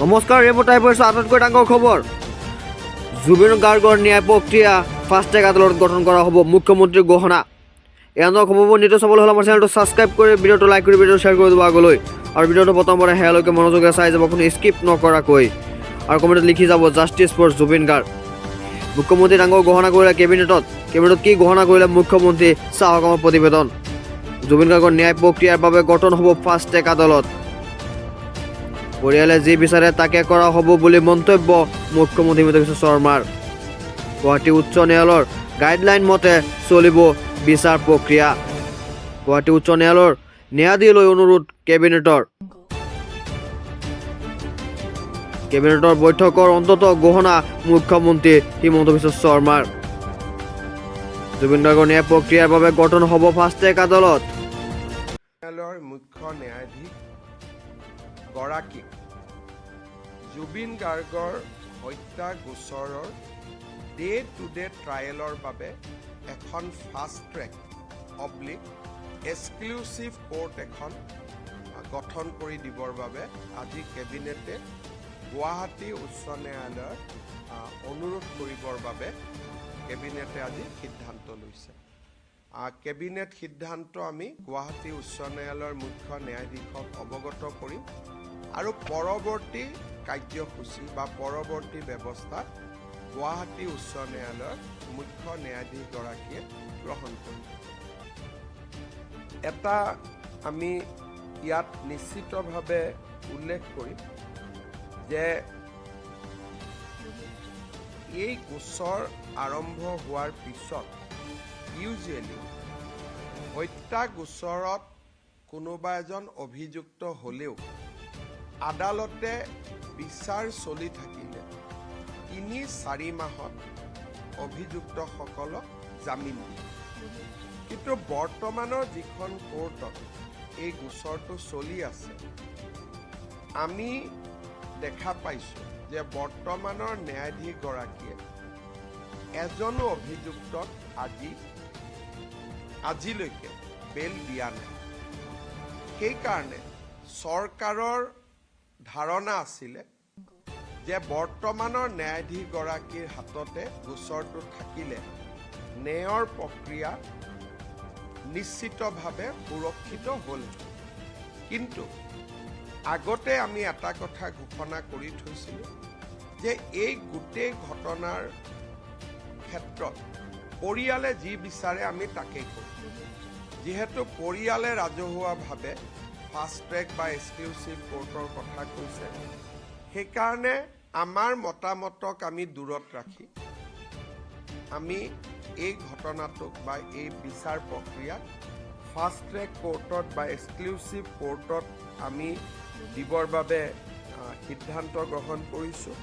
নমস্কাৰ, report type হৈছে আটাইতকৈ ডাঙৰ খবৰ। জুবিন গাৰ্গৰ ন্যায় প্ৰক্ৰিয়া ফাষ্ট ট্ৰেক আদালত গঠন কৰা হ'ব, মুখ্যমন্ত্ৰীৰ ঘোষণা। এনে খবৰবোৰ নিতৌ চাবলৈ হ'লে আমাৰ চেনেলটো ছাবস্ক্ৰাইব কৰি ভিডিঅ'টো লাইক কৰি ভিডিঅ'টো শ্বেয়াৰ কৰি দিব আগলৈ। আৰু ভিডিঅ'টো প্ৰথমবাৰে শেষলৈকে মনোযোগেৰে চাই যাব, কোনো স্কিপ নকৰাকৈ। আৰু কমেণ্টত লিখি যাব জাষ্টিছ ফৰ জুবিন গাৰ্গ। মুখ্যমন্ত্ৰী ডাঙৰ ঘোষণা কৰিলে কেবিনেটত কি ঘোষণা কৰিলে মুখ্যমন্ত্ৰী, চাহক আমাৰ প্ৰতিবেদন। জুবিন গাৰ্গৰ ন্যায় প্ৰক্ৰিয়াৰ বাবে গঠন হ'ব ফাষ্ট ট্ৰেক আদালত। পৰিয়ালে যি বিচাৰে তাকে কৰা হ'ব বুলি মন্তব্য মুখ্যমন্ত্ৰী হিমন্ত বিশ্ব শৰ্মাৰ। গুৱাহাটী উচ্চ ন্যায়ালয়ৰ গাইডলাইন মতে চলিব বিচাৰ প্ৰক্ৰিয়া। গুৱাহাটী উচ্চ ন্যায়ালয়ৰ ন্যায়াধীশলৈ অনুৰোধ কেবিনেটৰ বৈঠকৰ অন্তত ঘোষণা মুখ্যমন্ত্ৰী হিমন্ত বিশ্ব শৰ্মাৰ। জুবিন গাৰ্গৰ ন্যায় প্ৰক্ৰিয়াৰ বাবে গঠন হ'ব ফাষ্ট ট্ৰেক আদালত। ন্যায়ালয়ৰ মুখ্য ন্যায়াধীশ গৰাকীক জুবিন গাৰ্গৰ হত্যা গোচৰৰ ডে টু ডে ট্ৰায়েলৰ বাবে এখন ফাষ্ট ট্ৰেক এক্সক্লুচিভ কোৰ্ট এখন গঠন কৰি দিবৰ বাবে আজি কেবিনেটে গুৱাহাটী উচ্চ ন্যায়ালয়ৰ অনুৰোধ কৰিবৰ বাবে কেবিনেটে আজি সিদ্ধান্ত লৈছে। কেবিনেট সিদ্ধান্ত আমি গুৱাহাটী উচ্চ ন্যায়ালয়ৰ মুখ্য ন্যায়াধীশক অৱগত কৰিম আৰু পৰৱৰ্তী কাৰ্যসূচী বা পৰৱৰ্তী ব্যৱস্থা গুৱাহাটী উচ্চ ন্যায়ালয়ৰ মুখ্য ন্যায়াধীশগৰাকীয়ে গ্ৰহণ কৰিব। এটা আমি ইয়াত নিশ্চিতভাৱে উল্লেখ কৰিম যে এই গোচৰ আৰম্ভ হোৱাৰ পিছত ইউজুৱেলি হত্যা গোচৰত কোনোবা এজন অভিযুক্ত হ'লেও আদালতে বিচাৰ চলি থাকিলে ৩-৪ মাহত অভিযুক্তসকলক জামিন দিয়ে। কিন্তু বৰ্তমানৰ যিখন কোৰ্টত এই গোচৰটো চলি আছে, আমি দেখা পাইছোঁ যে বৰ্তমানৰ ন্যায়াধীশগৰাকীয়ে এজনো অভিযুক্তক আজিলৈকে বেল দিয়া নাই। সেইকাৰণে চৰকাৰৰ ধাৰণা আছিলে যে বৰ্তমানৰ ন্যায়াধীশগৰাকীৰ হাততে গোচৰটো থাকিলে ন্যায়ৰ প্ৰক্ৰিয়া নিশ্চিতভাৱে সুৰক্ষিত হ'ল। কিন্তু আগতে আমি এটা কথা ঘোষণা কৰি থৈছিলোঁ যে এই গোটেই ঘটনাৰ ক্ষেত্ৰত পৰিয়ালে যি বিচাৰে আমি তাকেই কৰোঁ। যিহেতু পৰিয়ালে ৰাজহুৱাভাৱে ফাষ্ট ট্ৰেক বা এক্সক্লুচিভ কোৰ্টৰ কথা কৈছে, সেইকাৰণে আমাৰ মতামতক আমি দূৰত ৰাখি আমি এই ঘটনাটোক বা এই বিচাৰ প্ৰক্ৰিয়াক ফাষ্ট ট্ৰেক কোৰ্টত বা এক্সক্লুচিভ কোৰ্টত আমি দিবৰ বাবে সিদ্ধান্ত গ্ৰহণ কৰিছোঁ।